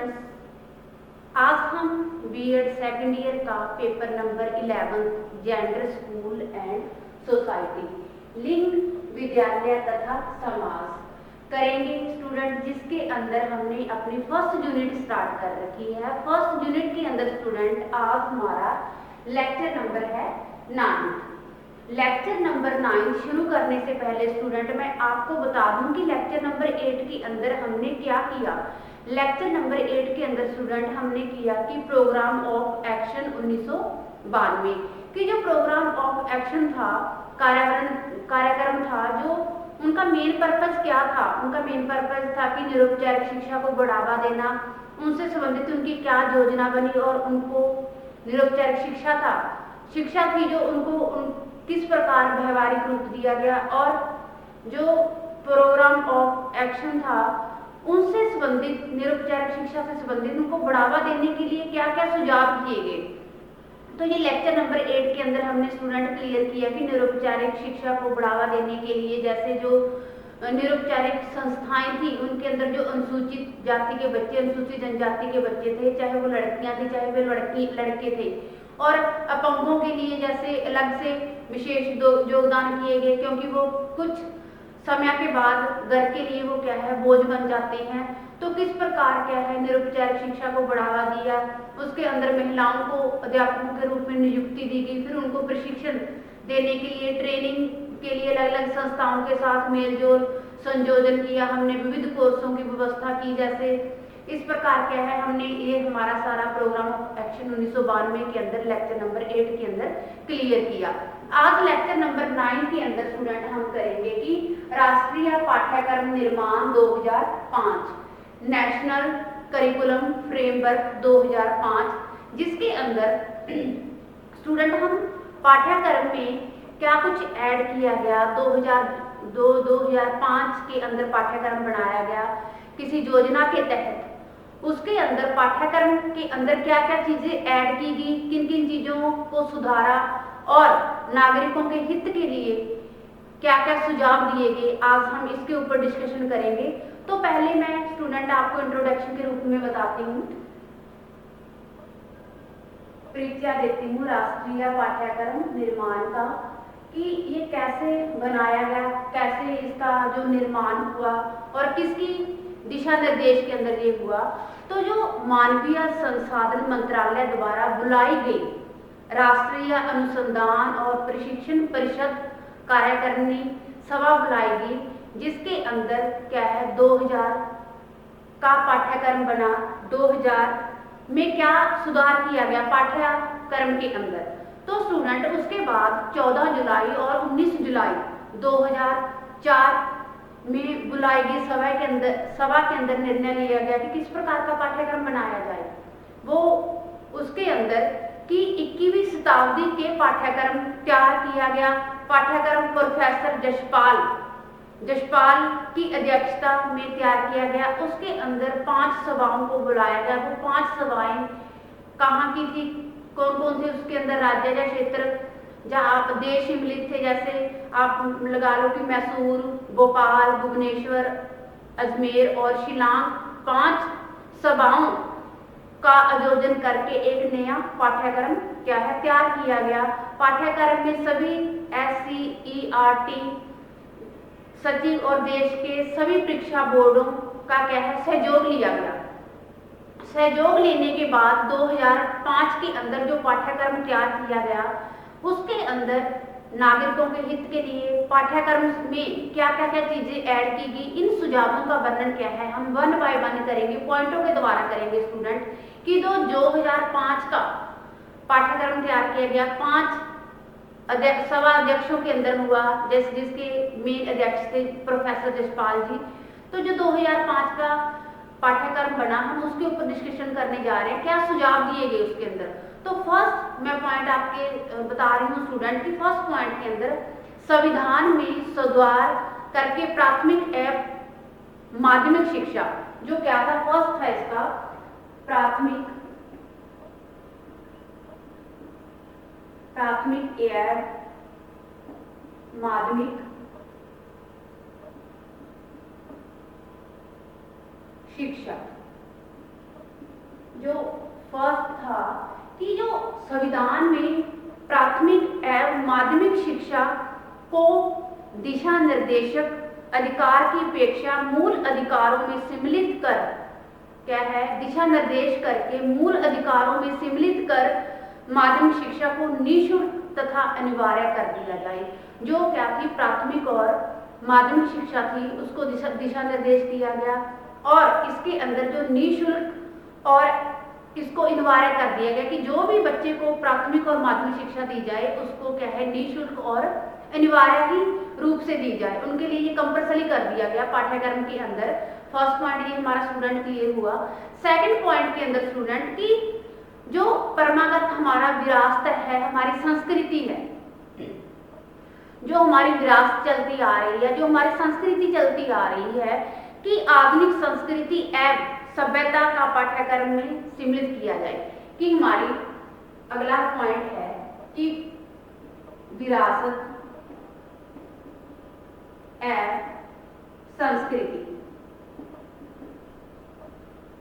Students, आज हम BEd second year का paper number 11 gender school and society लिंग विद्यालय तथा समाज करेंगे स्टूडेंट, जिसके अंदर हमने अपनी फर्स्ट यूनिट स्टार्ट कर रखी है। फर्स्ट यूनिट के अंदर स्टूडेंट आज हमारा लेक्चर नंबर है 9। लेक्चर नंबर 9 शुरू करने से पहले स्टूडेंट मैं आपको बता दूं कि लेक्चर नंबर 8 के अंदर हमने क्या किया। लेक्चर नंबर 8 के अंदर स्टूडेंट हमने किया कि प्रोग्राम ऑफ एक्शन 1992 की जो प्रोग्राम ऑफ एक्शन था, कार्यक्रम था, जो उनका मेन पर्पस क्या था। उनका मेन पर्पस था कि निरुपचारिक शिक्षा को बढ़ावा देना, उनसे संबंधित उनकी क्या योजना बनी और उनको निरुपचारिक शिक्षा थी जो उनको किस प्रकार व्यवहारिक रूप दिया गया, और जो प्रोग्राम ऑफ एक्शन था उनसे संबंधित निरुपचारिक शिक्षा से संबंधित उनको बढ़ावा देने के लिए क्या क्या सुझाव किए गए। तो ये लेक्चर नंबर 8 के अंदर हमने स्टूडेंट क्लियर किया कि निरुपचारिक शिक्षा को बढ़ावा देने के लिए जैसे जो निरुपचारिक संस्थाएं थी उनके अंदर जो अनुसूचित जाति के बच्चे, अनुसूचित जनजाति के बच्चे थे, चाहे वो लड़कियां थी चाहे वे लड़के थे, और अपंगों के लिए जैसे अलग से विशेष योगदान किए गए, क्योंकि वो कुछ समय के बाद घर के लिए वो क्या है बोझ बन जाते हैं। तो किस प्रकार क्या है निरुपचारिक शिक्षा को बढ़ावा दिया, उसके अंदर महिलाओं को अध्यापकों के रूप में नियुक्ति दी गई, फिर उनको प्रशिक्षण देने के लिए ट्रेनिंग के लिए अलग अलग संस्थाओं के साथ मेलजोल संयोजन किया हमने, विविध कोर्सों की व्यवस्था की। जैसे इस प्रकार क्या है हमने ये हमारा सारा प्रोग्राम ऑफ एक्शन 1992 के अंदर लेक्चर नंबर 8 के अंदर क्लियर किया। आज लेक्चर नंबर 9 के अंदर स्टूडेंट हम करेंगे कि राष्ट्रीय पाठ्यक्रम निर्माण 2005, नेशनल करिकुलम फ्रेमवर्क 2005, जिसके अंदर स्टूडेंट हम पाठ्यक्रम में क्या कुछ ऐड किया गया। 2005 के अंदर पाठ्यक्रम बनाया गया किसी योजना के तहत, उसके अंदर पाठ्यक्रम के अंदर क्या क्या चीजें ऐड की गई, किन किन चीजों को सुधारा और नागरिकों के हित के लिए क्या क्या सुझाव दिए गए, आज हम इसके ऊपर डिस्कशन करेंगे। तो पहले मैं स्टूडेंट आपको इंट्रोडक्शन के रूप में बताती हूँ, परिचय देती हूँ राष्ट्रीय पाठ्यक्रम निर्माण का, कि ये कैसे बनाया गया, कैसे इसका जो निर्माण हुआ और किसकी दिशा निर्देश के अंदर ये हुआ। तो जो मानवीय संसाधन मंत्रालय द्वारा बुलाई गई राष्ट्रीय अनुसंधान और प्रशिक्षण परिषद कार्यकारिणी सभा बुलाई गई, जिसके अंदर क्या है 2000 का पाठ्यक्रम बना। 2000 में क्या सुधार किया गया पाठ्यक्रम के अंदर। तो स्टूडेंट उसके बाद 14 जुलाई और 19 जुलाई 2004 में बुलाई गई सभा के अंदर निर्णय लिया गया कि किस प्रकार का पाठ्यक्रम बनाया जाए। वो उसके अंदर कि 21वीं शताब्दी के पाठ्यक्रम तैयार किया गया। पाठ्यक्रम प्रोफेसर जसपाल की अध्यक्षता में तैयार किया गया। उसके अंदर 5 सभाओं को बुलाया गया। वो 5 सभाएं कहाँ की थी, कौन कौन थे उसके अंदर, राज्य या क्षेत्र जहाँ आप देश सम्मिलित थे, जैसे आप लगा लो कि मैसूर, भोपाल, भुवनेश्वर, अजमेर और शिलांग। 5 सभाओं का आयोजन करके एक नया पाठ्यक्रम क्या है तैयार किया गया। पाठ्यक्रम में सभी SCERT सचिव और देश के सभी परीक्षा बोर्डों का क्या है सहयोग लिया गया। सहयोग लेने के बाद 2005 के अंदर जो पाठ्यक्रम तैयार किया गया, उसके अंदर नागरिकों के हित के लिए पाठ्यक्रम में क्या क्या क्या चीजें ऐड की गई, इन सुझावों का वर्णन क्या है हम 1 बाय 1 करेंगे, पॉइंटों के द्वारा करेंगे स्टूडेंट। कि 2005 का पाठ्यक्रम तैयार किया गया 5 सभा अध्यक्षों के अंदर हुआ, जिसके मेन अध्यक्ष थे प्रोफेसर जसपाल जी। तो जो 2005 का पाठ्यक्रम बना, हम उसके ऊपर डिस्कशन करने जा रहे हैं, क्या सुझाव दिए गए उसके अंदर। तो फर्स्ट मैं पॉइंट आपके बता रही हूँ स्टूडेंट की फर्स्ट पॉइंट के अंदर संविधान में सुधार करके प्राथमिक एवं माध्यमिक शिक्षा, जो क्या था फर्स्ट है इसका प्राथमिक एवं माध्यमिक शिक्षा जो फर्स्ट था कि जो संविधान में प्राथमिक एवं माध्यमिक शिक्षा को दिशा निर्देशक अधिकार की अपेक्षा मूल अधिकारों में सम्मिलित कर क्या है, दिशा निर्देश करके मूल अधिकारों में सम्मिलित कर माध्यमिक शिक्षा को निःशुल्क तथा अनिवार्य कर दिया जाए। जो क्या थी, प्राथमिक और माध्यमिक शिक्षा थी, उसको दिशा निर्देश दिया गया और इसके अंदर जो निःशुल्क और इसको अनिवार्य कर दिया गया कि जो भी बच्चे को प्राथमिक और माध्यमिक शिक्षा दी जाए उसको क्या है, निःशुल्क और अनिवार्य ही रूप से दी जाए, उनके लिए ये कंपल्सरी कर दिया गया पाठ्यक्रम के अंदर। फर्स्ट पॉइंट ये हमारा स्टूडेंट क्लियर हुआ। सेकंड पॉइंट के अंदर स्टूडेंट की जो परंपरागत हमारा विरासत है, हमारी संस्कृति है, जो हमारी विरासत चलती आ रही है, जो हमारी संस्कृति चलती आ रही है कि आधुनिक संस्कृति एवं सभ्यता का पाठ्यक्रम में सम्मिलित किया जाए। कि हमारी अगला पॉइंट है कि विरासत एवं संस्कृति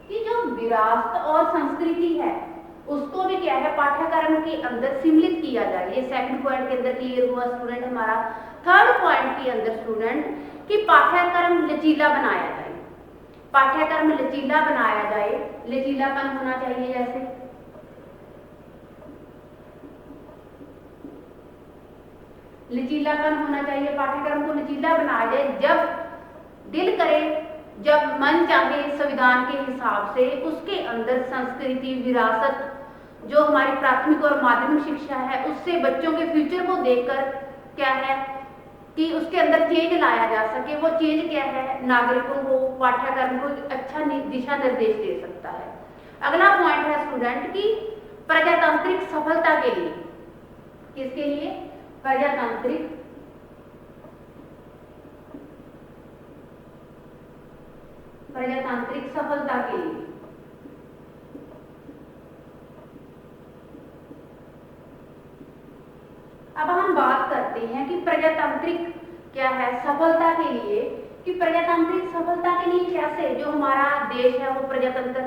कि जो विरासत और संस्कृति है उसको भी क्या है, पाठ्यक्रम के अंदर सम्मिलित किया जाए। ये सेकंड पॉइंट के अंदर क्लियर हुआ स्टूडेंट हमारा। थर्ड पॉइंट के अंदर स्टूडेंट कि पाठ्यक्रम लचीला बनाया जाए, पाठ्यक्रम लचीला बनाया जाए, लचीलापन होना चाहिए, जैसे लचीलापन होना चाहिए, पाठ्यक्रम को लचीला बनाया जाए, जब दिल करे, जब मन चाहे, संविधान के हिसाब से उसके अंदर संस्कृति, विरासत, जो हमारी प्राथमिक और माध्यमिक शिक्षा है उससे बच्चों के फ्यूचर को देखकर क्या है कि उसके अंदर चेंज लाया जा सके। वो चेंज क्या है, नागरिकों को, पाठ्यक्रम को अच्छा दिशा निर्देश दे सकता है। अगला पॉइंट है स्टूडेंट की प्रजातांत्रिक सफलता के लिए, किसके लिए, प्रजातांत्रिक सफलता के लिए। अब हम बात करते हैं कि प्रजातांत्रिक क्या है, सफलता के लिए, कि प्रजातांत्रिक सफलता के लिए कैसे जो हमारा देश है वो प्रजातंत्र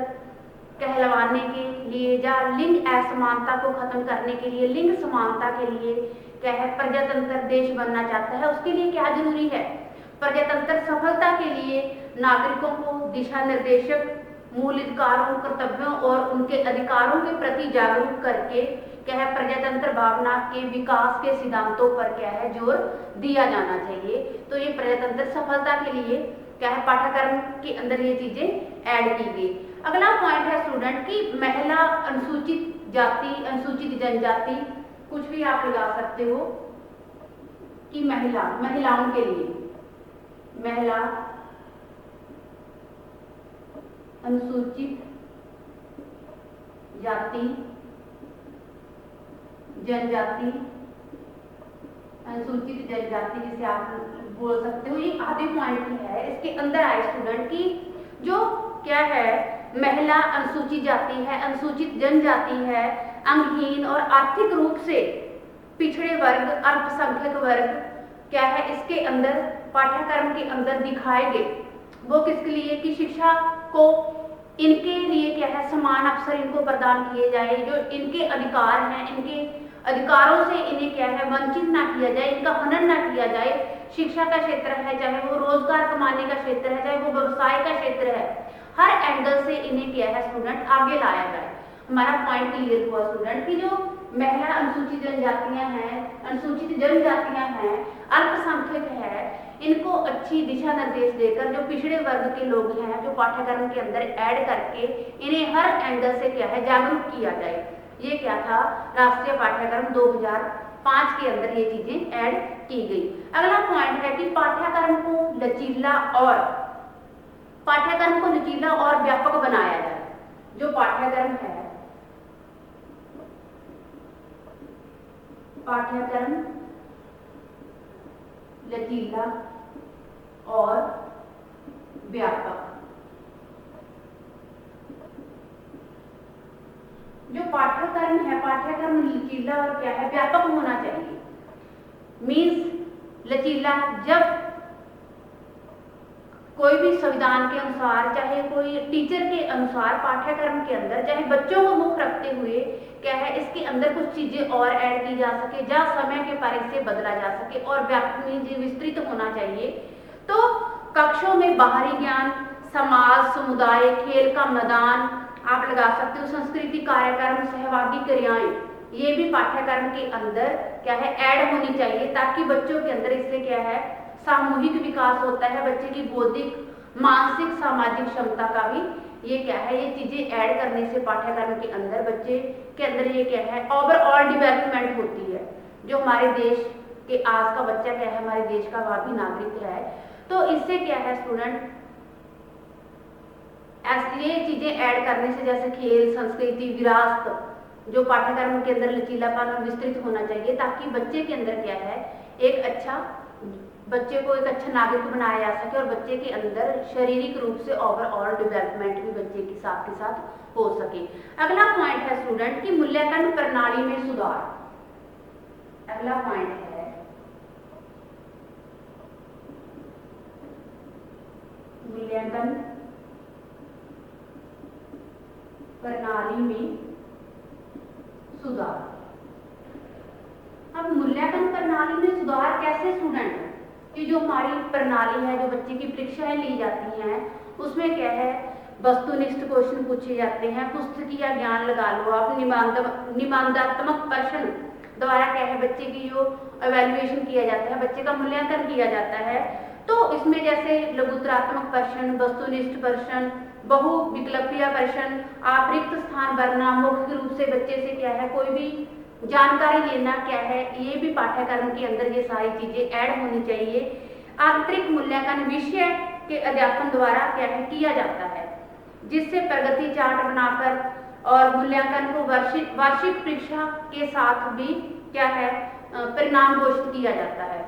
कहलवाने के लिए या लिंग असमानता को खत्म करने के लिए, लिंग समानता के लिए क्या है, प्रजातंत्र देश बनना चाहता है, उसके लिए क्या जरूरी है, प्रजातंत्र सफलता के लिए नागरिकों को दिशा निर्देशक मूल अधिकारों, कर्तव्यों और उनके अधिकारों के प्रति जागरूक करके क्या है, प्रजातंत्र भावना के विकास के सिद्धांतों पर क्या है, जोर दिया जाना चाहिए। तो ये प्रजातंत्र सफलता के लिए क्या है, पाठ्यक्रम के अंदर ये चीजें ऐड की गई। अगला पॉइंट है स्टूडेंट की महिला, अनुसूचित जाति, अनुसूचित जनजाति, कुछ भी आप लगा सकते हो कि महिला, महिलाओं के लिए, महिला, अनुसूचित जाति, जनजाति, अनुसूचित जनजाति जिसे आप बोल सकते हो, ये आधे पॉइंट है। इसके अंदर आए स्टूडेंट की जो क्या है, महिला, अनुसूचित जाति है, अनुसूचित जनजाति है, अंगहीन और आर्थिक रूप से पिछड़े वर्ग, अल्पसंख्यक वर्ग क्या है, इसके अंदर पाठ्यक्रम के अंदर दिखाए गए। वो किसके लिए कि शिक्षा को इनके लिए क्या है, समान अवसर इनको प्रदान किए जाए, जो इनके अधिकार हैं, इनके अधिकारों से इन्हें क्या है, वंचित ना किया जाए, इनका हनन ना किया जाए। शिक्षा का क्षेत्र है, चाहे वो रोजगार कमाने का क्षेत्र है, चाहे वो व्यवसाय का क्षेत्र है, हर एंगल से इन्हें क्या है स्टूडेंट आगे लाया जाए। हमारा पॉइंट क्लियर हुआ स्टूडेंट की जो महिला, अनुसूचित जनजातियां हैं, अनुसूचित जनजातियां हैं, अल्पसंख्यक है, इनको अच्छी दिशा निर्देश देकर जो पिछड़े वर्ग के लोग हैं, जो पाठ्यक्रम के अंदर ऐड करके इन्हें हर एंगल से क्या है, जागरूक किया जाए। ये क्या था, राष्ट्रीय पाठ्यक्रम 2005 के अंदर ये चीजें ऐड की गई। अगला पॉइंट है कि पाठ्यक्रम को लचीला और व्यापक बनाया जाए। जो पाठ्यक्रम है, पाठ्यक्रम लचीला और व्यापक, जो पाठ्यक्रम है, पाठ्यक्रम लचीला और क्या है, व्यापक होना चाहिए। मीन्स लचीला, जब कोई भी संविधान के अनुसार, चाहे कोई टीचर के अनुसार पाठ्यक्रम के अंदर, चाहे बच्चों को मुख्य रखते हुए क्या है इसके अंदर कुछ चीजें और ऐड की जा सके, जहाँ समय के पारी से बदला जा सके और व्यापक विस्तृत होना चाहिए। तो कक्षों में बाहरी ज्ञान, समाज, समुदाय, खेल का मैदान आप लगा सकते हो, संस्कृति कार्यक्रम, सहभागी क्रियाएं, ये भी पाठ्यक्रम के अंदर क्या है ऐड होनी चाहिए, ताकि बच्चों के अंदर इससे क्या है सामूहिक विकास होता है, बच्चे की बौद्धिक, मानसिक, सामाजिक क्षमता का भी ये क्या है ये चीजें ऐड करने से पाठ्यक्रम के अंदर बच्चे के अंदर ये क्या है ओवरऑल डेवलपमेंट होती है। जो हमारे देश के आज का बच्चा क्या है, हमारे देश का वह भी नागरिक है। तो इससे क्या है स्टूडेंट, ऐसी चीजें ऐड करने से, जैसे खेल, संस्कृति, विरासत, जो पाठ्यक्रम के अंदर लचीलापन और विस्तृत होना चाहिए, ताकि बच्चे के अंदर क्या है एक अच्छा, बच्चे को एक अच्छा नागरिक बनाया जा सके और बच्चे के अंदर शारीरिक रूप से ओवरऑल डेवलपमेंट भी बच्चे के साथ हो सके। अगला पॉइंट है स्टूडेंट की मूल्यांकन प्रणाली में सुधार। अगला पॉइंट है मूल्यांकन प्रणाली में सुधार। अब मूल्यांकन प्रणाली में सुधार कैसे स्टूडेंट, कि जो हमारी प्रणाली है, जो बच्चे की परीक्षाएं ली जाती हैं, उसमें क्या है वस्तुनिष्ठ क्वेश्चन पूछे जाते हैं, पुस्तकीय ज्ञान लगा लो आप, निबंधात्मक प्रश्न द्वारा क्या है बच्चे की जो एवेल्युएशन किया जाता है, बच्चे का मूल्यांकन किया जाता है। तो इसमें जैसे लघुत्तरात्मक प्रश्न, वस्तुनिष्ठ प्रश्न, बहु विकल्पीय प्रश्न, आप रिक्त स्थान भरना, मुख्य रूप से बच्चे से क्या है कोई भी जानकारी लेना क्या है, ये भी पाठ्यक्रम के अंदर ये सारी चीजें ऐड होनी चाहिए। आंतरिक मूल्यांकन विषय के अध्यापन द्वारा क्या है किया जाता है, जिससे प्रगति चार्ट बनाकर और मूल्यांकन को वार्षिक परीक्षा के साथ भी क्या है परिणाम घोषित किया जाता है।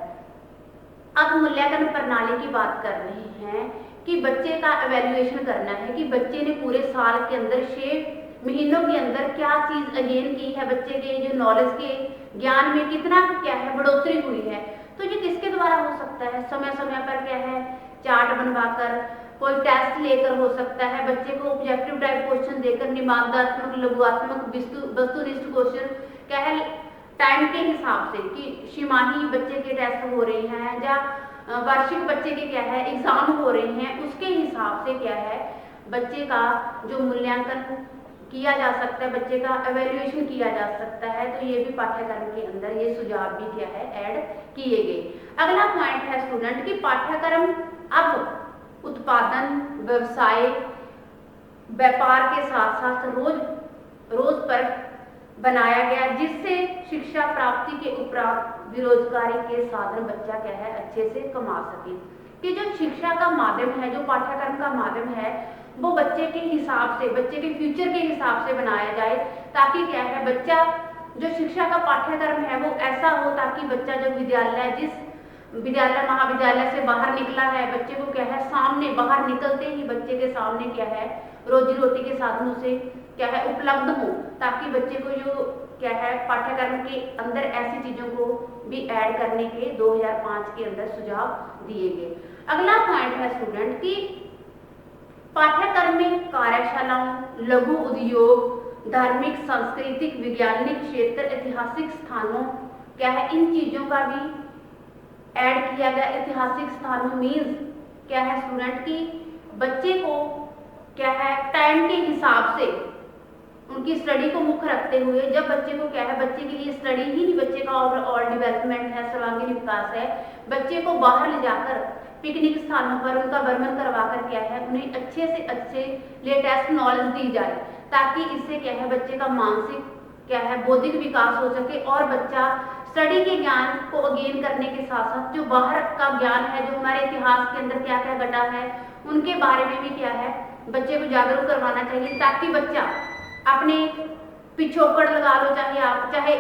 अब मूल्यांकन प्रणाली की बात कर रहे हैं कि बच्चे का एवेल्युएशन करना है कि बच्चे ने पूरे साल के अंदर 6 महीनों के अंदर क्या चीज अगेन की है, बच्चे के जो नॉलेज के ज्ञान में कितना क्या है बढ़ोतरी हुई है। तो ये किसके द्वारा हो सकता है, समय समय पर क्या है चार्ट बनवाकर, कोई टेस्ट लेकर हो सकता है, बच्चे को ऑब्जेक्टिव टाइप क्वेश्चन देकर, निबंधात्मक, लघुत्तरात्मक, वस्तुनिष्ठ क्वेश्चन क्या है टाइम के हिसाब से कि छिमाही बच्चे के टेस्ट हो रहे हैं या वार्षिक बच्चे के क्या है एग्जाम हो रहे हैं, उसके हिसाब से क्या है बच्चे का जो मूल्यांकन किया जा सकता है, बच्चे का एवेल्युएशन किया जा सकता है। तो ये भी पाठ्यक्रम के अंदर ये सुझाव भी क्या है ऐड किए गए। अगला पॉइंट है स्टूडेंट की पाठ्यक्रम अब उत्पादन, व्यवसाय, व्यापार के साथ साथ रोज पर बनाया गया, जिससे शिक्षा प्राप्ति के उपरांत बेरोजगारी के साधन बच्चा क्या है अच्छे से कमा सके। कि जो शिक्षा का माध्यम है, जो पाठ्यक्रम का माध्यम है, वो बच्चे के हिसाब से, बच्चे के फ्यूचर के हिसाब से बनाया जाए, ताकि क्या है बच्चा जो शिक्षा का पाठ्यक्रम है वो ऐसा हो ताकि बच्चा जो विद्यालय, जिस विद्यालय महाविद्यालय से बाहर निकला है, बच्चे को क्या है सामने बाहर निकलते ही बच्चे के सामने क्या है रोजी रोटी के साधनों से क्या है उपलब्ध हो, ताकि बच्चे को जो क्या है पाठ्यक्रम के अंदर ऐसी चीजों को भी ऐड करने के 2005 के अंदर सुझाव दिए गए। अगला पॉइंट है स्टूडेंट की पाठ्यक्रम में कार्यशालाओं, लघु उद्योग, धार्मिक, सांस्कृतिक, वैज्ञानिक क्षेत्र, ऐतिहासिक स्थानों क्या है इन चीजों का भी ऐड किया गया। ऐतिहासिक स्थानों मीन्स क्या है स्टूडेंट की बच्चे को क्या है टाइम के हिसाब से उनकी स्टडी को मुख्य रखते हुए, जब बच्चे को क्या है बच्चे के लिए स्टडी ही नहीं, बच्चे का ओवरऑल डेवलपमेंट है, सर्वांगीण विकास है, बच्चे को बाहर ले जाकर पिकनिक स्थानों पर उनका भ्रमण करवाकर क्या है उन्हें अच्छे से अच्छे लेटेस्ट नॉलेज दी जाए, ताकि इससे क्या है बच्चे का मानसिक क्या है बौद्धिक विकास हो सके और बच्चा स्टडी के ज्ञान को गेन करने के साथ साथ जो बाहर का ज्ञान है, जो हमारे इतिहास के अंदर क्या क्या घटा है, उनके बारे में भी क्या है बच्चे को जागरूक करवाना चाहिए, ताकि बच्चा अपने पिछोकड़ लगा लो, चाहे आप चाहे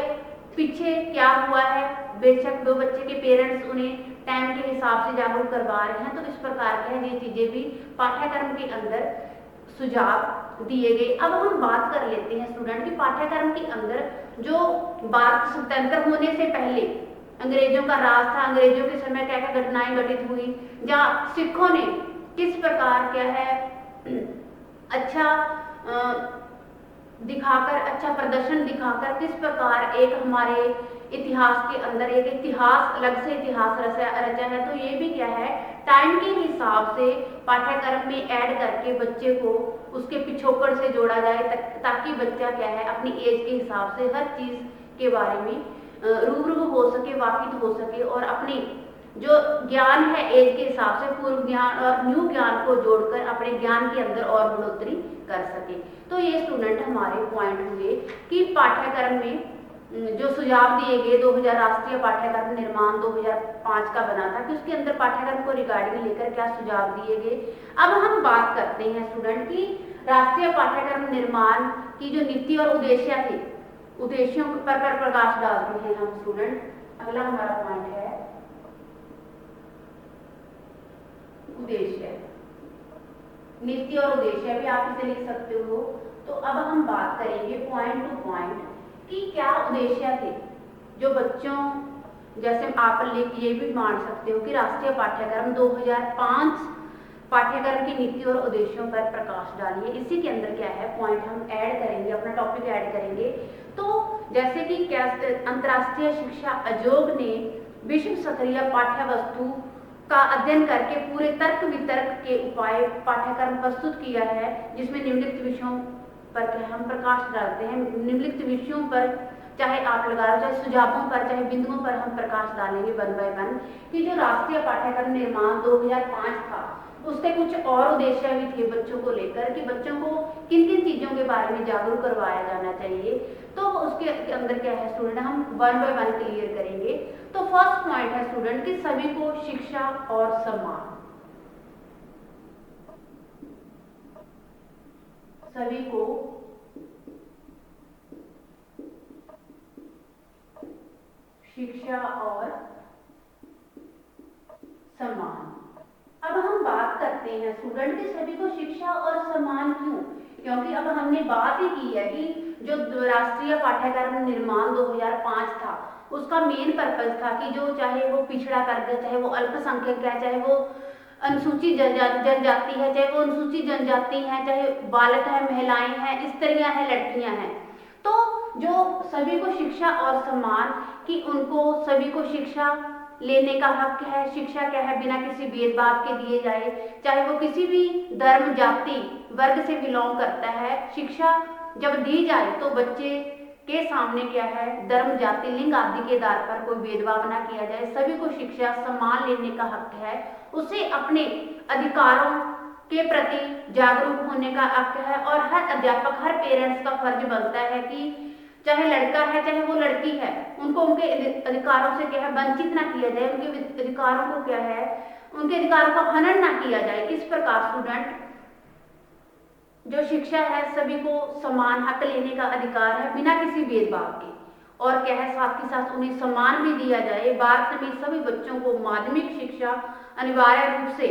पीछे क्या हुआ है, बेशक दो बच्चे के पेरेंट्स उन्हें टाइम के हिसाब से जागरूक करवा रहे हैं। तो इस प्रकार के ये चीजें भी पाठ्यक्रम के अंदर सुझाव दिए गए। अब हम बात कर लेते हैं स्टूडेंट की पाठ्यक्रम के अंदर जो भारत स्वतंत्र होने से पहले अंग्रेजों का राज था, अंग्रेजों के समय क्या क्या घटनाएं घटित हुई, जहाँ सिखों ने किस प्रकार क्या है अच्छा दिखाकर, अच्छा प्रदर्शन दिखाकर किस प्रकार एक हमारे इतिहास के अंदर एक इतिहास, अलग से इतिहास रचा है। तो ये भी क्या है, टाइम के हिसाब से पाठ्यक्रम में ऐड करके बच्चे को उसके पिछोकड़ से जोड़ा जाए, ताकि बच्चा क्या है अपनी एज के हिसाब से हर चीज़ के बारे में रूबरू हो सके, वाकिफ हो सके, और अपनी जो ज्ञान है एज के हिसाब से पूर्व ज्ञान और न्यू ज्ञान को जोड़कर अपने ज्ञान के अंदर और बढ़ोतरी कर सके। तो ये स्टूडेंट हमारे पॉइंट हुए कि पाठ्यक्रम में जो सुझाव दिए गए 2000 राष्ट्रीय पाठ्यक्रम निर्माण 2005 का बना था, कि उसके अंदर पाठ्यक्रम को रिगार्डिंग लेकर क्या सुझाव दिए गए। अब हम बात करते हैं स्टूडेंट की राष्ट्रीय पाठ्यक्रम निर्माण की जो नीति और उद्देश्य थे, उद्देश्यों पर प्रकाश डालते हैं हम स्टूडेंट। अगला हमारा पॉइंट है उद्देश्य, नीति और उद्देश्य भी आप इसे लिख सकते हो। तो अब हम बात करेंगे पॉइंट टू पॉइंट कि क्या उद्देश्य थे जो बच्चों, जैसे आप ये भी मान सकते हो कि राष्ट्रीय पाठ्यक्रम 2005 पाठ्यक्रम की नीति और उद्देश्यों पर प्रकाश डालिए। इसी के अंदर क्या है पॉइंट हम ऐड करेंगे, अपना टॉपिक ऐड करेंगे। तो जैसे कि क्या अंतर्राष्ट्रीय शिक्षा आयोग ने विश्व स्तरीय पाठ्य वस्तु का अध्ययन करके पूरे तर्क वितर्क के उपाय पाठ्यक्रम प्रस्तुत किया है, जिसमें निम्नलिखित विषयों पर हम प्रकाश डालते हैं। निम्नलिखित विषयों पर चाहे आप लगा लो, चाहे सुझावों पर, चाहे बिंदुओं पर हम प्रकाश डालेंगे वन बाय वन, कि जो राष्ट्रीय पाठ्यक्रम निर्माण 2005 था उसके कुछ और उद्देश्य भी थे बच्चों को लेकर, कि बच्चों को किन किन चीजों के बारे में जागरूक करवाया जाना चाहिए। तो उसके अंदर क्या है स्टूडेंट, हम वन बाय वन क्लियर करेंगे। तो फर्स्ट पॉइंट है स्टूडेंट कि सभी को शिक्षा और सम्मान, सभी को शिक्षा और सम्मान। अब हम बात करते हैं स्टूडेंट कि सभी को शिक्षा और सम्मान क्यों, क्योंकि अब हमने बात ही की है कि जो राष्ट्रीय पाठ्यक्रम निर्माण 2005 था उसका मेन पर्पज था कि जो चाहे वो पिछड़ा वर्ग, चाहे वो अल्पसंख्यक है, चाहे वो अनुसूचित जनजाति है, चाहे वो अनुसूचित जनजाति है, चाहे बालक है, महिलाएं हैं, स्त्रियां हैं, लड़कियां हैं, तो जो सभी को शिक्षा और सम्मान, कि उनको सभी को शिक्षा लेने का हक है। शिक्षा क्या है, बिना किसी भेदभाव के दिए जाए, चाहे वो किसी भी धर्म, जाति, वर्ग से बिलोंग करता है। शिक्षा जब दी जाए तो बच्चे के सामने क्या है, धर्म, जाति, लिंग आदि के आधार पर कोई भेदभाव ना किया जाए। सभी को शिक्षा सम्मान लेने का हक है। उसे अपने अधिकारों के प्रति जागरूक होने का हक है, और हर अध्यापक, हर पेरेंट्स का फर्ज बनता है कि चाहे लड़का है चाहे वो लड़की है, उनको उनके अधिकारों से क्या है वंचित ना किया जाए, उनके अधिकारों को क्या है, उनके अधिकारों का हनन ना किया जाए। इस प्रकार स्टूडेंट जो शिक्षा है सभी को समान हक लेने का अधिकार है बिना किसी भेदभाव के, और क्या है साथ ही साथ उन्हें सम्मान भी दिया जाए। भारत में सभी बच्चों को माध्यमिक शिक्षा अनिवार्य रूप से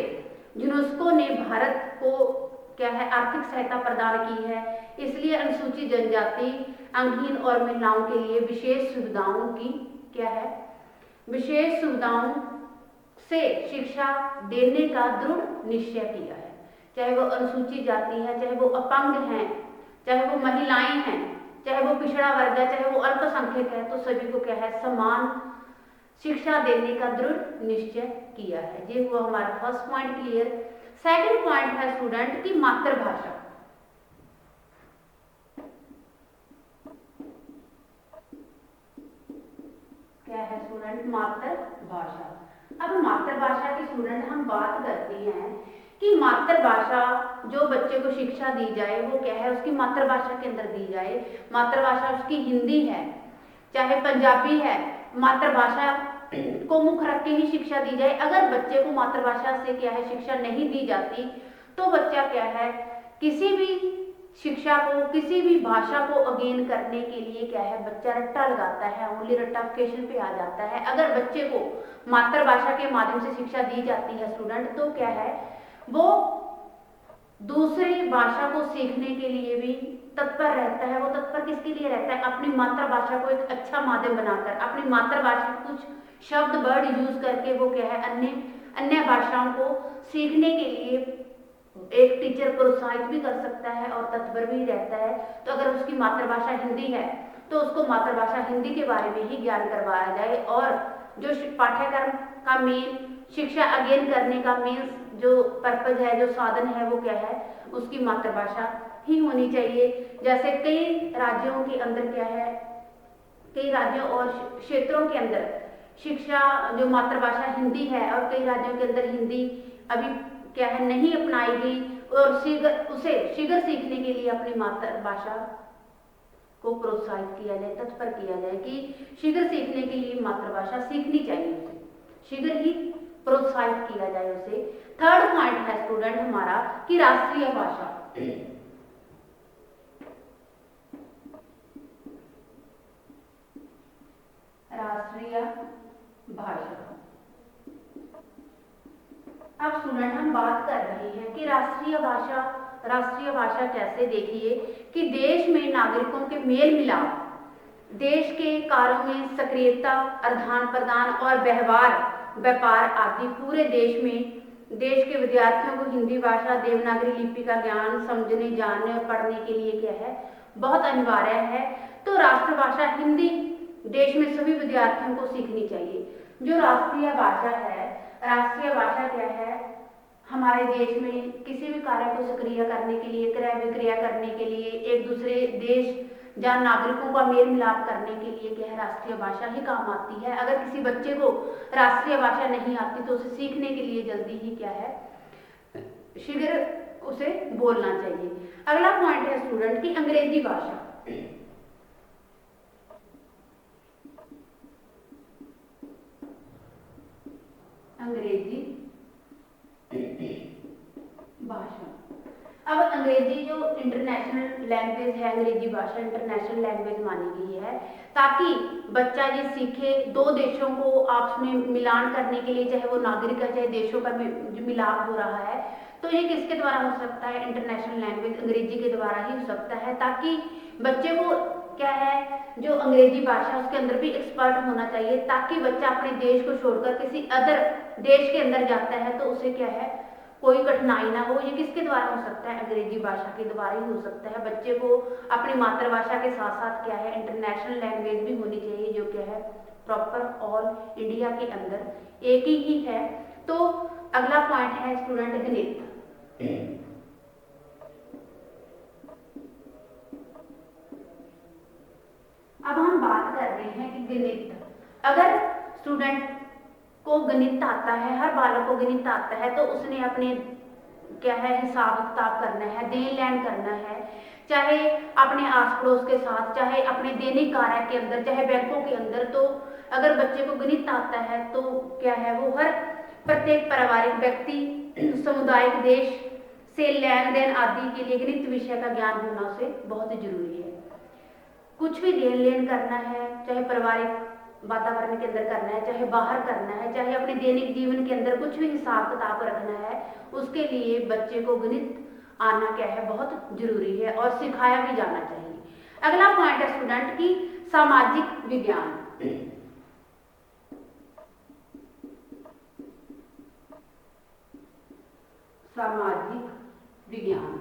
यूनेस्को ने भारत को क्या है आर्थिक सहायता प्रदान की है, इसलिए अनुसूचित जनजाति, अंगहीन और महिलाओं के लिए विशेष सुविधाओं की क्या है, विशेष सुविधाओं से शिक्षा देने का दृढ़ निश्चय किया है। चाहे वो अनुसूचित जाति है, चाहे वो अपंग हैं, चाहे वो महिलाएं हैं, चाहे वो पिछड़ा वर्ग है, चाहे वो अल्पसंख्यक है, तो सभी को क्या है समान शिक्षा देने का दृढ़ निश्चय किया है। ये हुआ हमारा first point clear. Second point है स्टूडेंट की मातृभाषा। क्या है स्टूडेंट, मातृभाषा। अब मातृभाषा की स्टूडेंट हम बात करते हैं कि मातृभाषा जो बच्चे को शिक्षा दी जाए वो क्या है उसकी मातृभाषा के अंदर दी जाए। मातृभाषा उसकी हिंदी है चाहे पंजाबी है, मातृभाषा को मुख्य रख के ही शिक्षा दी जाए। अगर बच्चे को मातृभाषा से क्या है शिक्षा नहीं दी जाती तो बच्चा क्या है किसी भी शिक्षा को, किसी भी भाषा को अगेन करने के लिए क्या है बच्चा रट्टा लगाता है, ओनली रट्टाफिकेशन पे आ जाता है। अगर बच्चे को मातृभाषा के माध्यम से शिक्षा दी जाती है स्टूडेंट तो क्या है वो दूसरी भाषा को सीखने के लिए भी तत्पर रहता है। वो तत्पर किसके लिए रहता है, अपनी मातृभाषा को एक अच्छा माध्यम बनाकर, अपनी मातृभाषा कुछ शब्द वर्ड यूज करके वो क्या है अन्य अन्य भाषाओं को सीखने के लिए एक टीचर प्रोत्साहित भी कर सकता है और तत्पर भी रहता है। तो अगर उसकी मातृभाषा हिंदी है तो उसको मातृभाषा हिंदी के बारे में ही ज्ञान करवाया जाए, और जो पाठ्यक्रम का मेन शिक्षा अध्ययन करने का मेन जो पर्पज है, जो साधन है, वो क्या है, उसकी मातृभाषा ही होनी चाहिए। जैसे कई राज्यों के अंदर क्या है, कई राज्यों और क्षेत्रों के अंदर शिक्षा जो मातृभाषा हिंदी है, और कई राज्यों के अंदर हिंदी अभी क्या है नहीं अपनाई गई, और शीघ्र सीखने के लिए अपनी मातृभाषा को प्रोत्साहित किया जाए, तत्पर किया जाए कि शीघ्र सीखने के लिए मातृभाषा सीखनी चाहिए, उसे शीघ्र ही प्रोत्साहित किया जाए उसे। थर्ड पॉइंट है स्टूडेंट हमारा कि राष्ट्रीय भाषा। राष्ट्रीय भाषा। अब स्टूडेंट हम बात कर रहे हैं कि राष्ट्रीय भाषा कैसे, देखिए कि देश में नागरिकों के मेल मिलाप, देश के कार्यों में सक्रियता, आदान प्रदान और व्यापार आदि पूरे देश में देश के विद्यार्थियों को हिंदी भाषा देवनागरी लिपि का ज्ञान समझने, जानने और पढ़ने के लिए क्या है, बहुत अनिवार्य है। तो राष्ट्रभाषा हिंदी देश में सभी विद्यार्थियों को सीखनी चाहिए। जो राष्ट्रीय भाषा है, राष्ट्रीय भाषा क्या है, हमारे देश में किसी भी कार्य को सक्रिय करने के लिए, क्रय विक्रय करने के लिए, एक दूसरे देश जहाँ नागरिकों का मेल मिलाप करने के लिए क्या है, राष्ट्रीय भाषा ही काम आती है। अगर किसी बच्चे को राष्ट्रीय भाषा नहीं आती तो उसे सीखने के लिए जल्दी ही क्या है, शीघ्र उसे बोलना चाहिए। अगला पॉइंट है स्टूडेंट की अंग्रेजी भाषा। अंग्रेजी भाषा। अब अंग्रेजी जो इंटरनेशनल लैंग्वेज है, अंग्रेजी भाषा इंटरनेशनल लैंग्वेज मानी गई है, ताकि बच्चा ये सीखे दो देशों को आपस में मिलान करने के लिए, चाहे वो नागरिक है चाहे देशों का जो मिलाप हो रहा है, तो ये किसके द्वारा हो सकता है, इंटरनेशनल लैंग्वेज अंग्रेजी के द्वारा ही हो सकता है। ताकि बच्चे को क्या है, जो अंग्रेजी भाषा उसके अंदर भी एक्सपर्ट होना चाहिए, ताकि बच्चा अपने देश को छोड़कर किसी अदर देश के अंदर जाता है तो उसे क्या है, कोई कठिनाई ना हो। ये किसके द्वारा हो सकता है, अंग्रेजी भाषा के द्वारा ही हो सकता है। बच्चे को अपनी मातृभाषा के साथ साथ क्या है, इंटरनेशनल लैंग्वेज भी होनी चाहिए, जो क्या है प्रॉपर ऑल इंडिया के अंदर एक ही है। तो अगला पॉइंट है स्टूडेंट गणित। अब हम बात कर रहे हैं कि गणित, अगर स्टूडेंट को गणित आता है, हर बालक को गणित आता है, तो उसने अपने क्या है हिसाब किताब करना है, देन लेन करना है, चाहे अपने आस पड़ोस के साथ, चाहे अपने दैनिक कार्य के अंदर, चाहे बैंकों के अंदर। तो अगर बच्चे को गणित आता है तो क्या है, वो हर प्रत्येक पारिवारिक व्यक्ति, सामुदायिक देश से लेन देन आदि के लिए गणित विषय का ज्ञान होना उसे बहुत जरूरी है। कुछ भी देन लेन करना है, चाहे पारिवारिक वातावरण के अंदर करना है, चाहे बाहर करना है, चाहे अपने दैनिक जीवन के अंदर कुछ भी हिसाब किताब रखना है, उसके लिए बच्चे को गणित आना क्या है, बहुत जरूरी है और सिखाया भी जाना चाहिए। अगला पॉइंट है स्टूडेंट की सामाजिक विज्ञान। सामाजिक विज्ञान।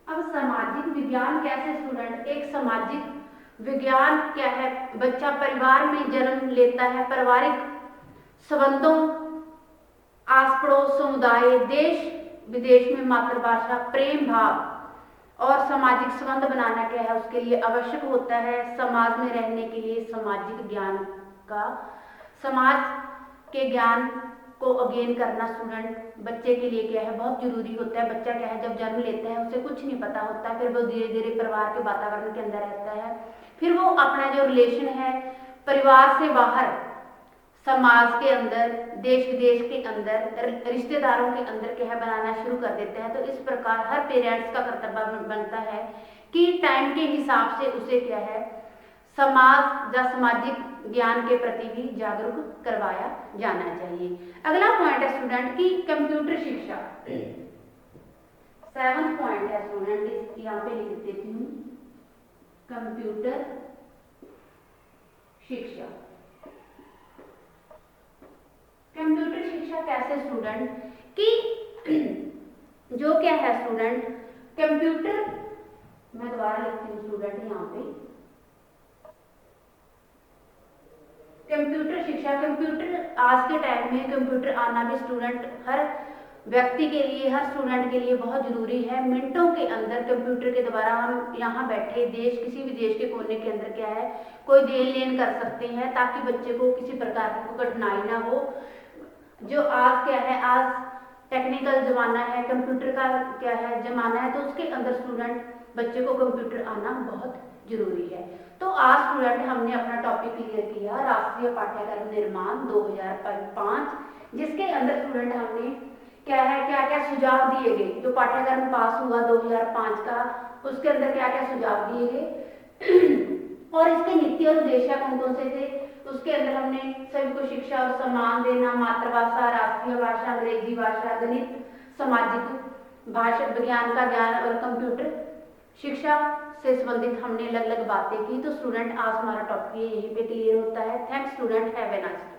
अब सामाजिक विज्ञान कैसे स्टूडेंट, एक सामाजिक विज्ञान क्या है, बच्चा परिवार में जन्म लेता है, पारिवारिक संबंधों, आस पड़ोस, समुदाय, देश विदेश में मातृभाषा, प्रेम भाव और सामाजिक संबंध बनाना क्या है, उसके लिए आवश्यक होता है। समाज में रहने के लिए सामाजिक ज्ञान का, समाज के ज्ञान को अध्ययन करना स्टूडेंट बच्चे के लिए क्या है, बहुत जरूरी होता है। बच्चा क्या है, जब जन्म लेता है उसे कुछ नहीं पता होता, फिर वो धीरे धीरे परिवार के वातावरण के अंदर रहता है, फिर वो अपना जो रिलेशन है परिवार से बाहर, समाज के अंदर, देश विदेश के अंदर, रिश्तेदारों के अंदर क्या है बनाना शुरू कर देते हैं। तो इस प्रकार हर पेरेंट्स का कर्तव्य बनता है कि टाइम के हिसाब से उसे क्या है, समाज या सामाजिक ज्ञान के प्रति भी जागरूक करवाया जाना चाहिए। अगला पॉइंट है स्टूडेंट की कंप्यूटर शिक्षा। 7th पॉइंट है स्टूडेंट, यहाँ पे लिख देती हूँ, कंप्यूटर शिक्षा। कंप्यूटर शिक्षा कैसे स्टूडेंट कि जो क्या है स्टूडेंट, कंप्यूटर, मैं दोबारा लिखती हूँ स्टूडेंट यहाँ पे, कंप्यूटर शिक्षा, कंप्यूटर आज के टाइम में कंप्यूटर आना भी स्टूडेंट हर व्यक्ति के लिए, हर स्टूडेंट के लिए बहुत जरूरी है। मिनटों के अंदर कंप्यूटर के द्वारा हम यहाँ बैठे देश, किसी भी देश के कोने के अंदर क्या है, कोई देन लेन कर सकते हैं, ताकि बच्चे को किसी प्रकार की कठिनाई ना हो। जो आज क्या है, आज टेक्निकल जमाना है, कंप्यूटर का क्या है जमाना है, तो उसके अंदर स्टूडेंट बच्चे को कंप्यूटर आना बहुत जरूरी है। तो आज स्टूडेंट हमने अपना टॉपिक क्लियर किया राष्ट्रीय पाठ्यक्रम निर्माण 2005, जिसके अंदर स्टूडेंट हमने क्या है, क्या क्या सुझाव दिए गए, जो पाठ्यक्रम पास हुआ 2005 का, उसके अंदर क्या क्या सुझाव दिए गए और इसके नीति और उद्देश्य कौन कौन से थे। उसके अंदर हमने सभी को शिक्षा और सम्मान देना, मातृभाषा, राष्ट्रीय भाषा, अंग्रेजी भाषा, गणित, सामाजिक भाषा विज्ञान का ज्ञान और कंप्यूटर शिक्षा से संबंधित हमने अलग अलग बातें की। तो स्टूडेंट आज हमारा टॉपिक यहीं पे क्लियर होता है। Thanks student, have a nice day.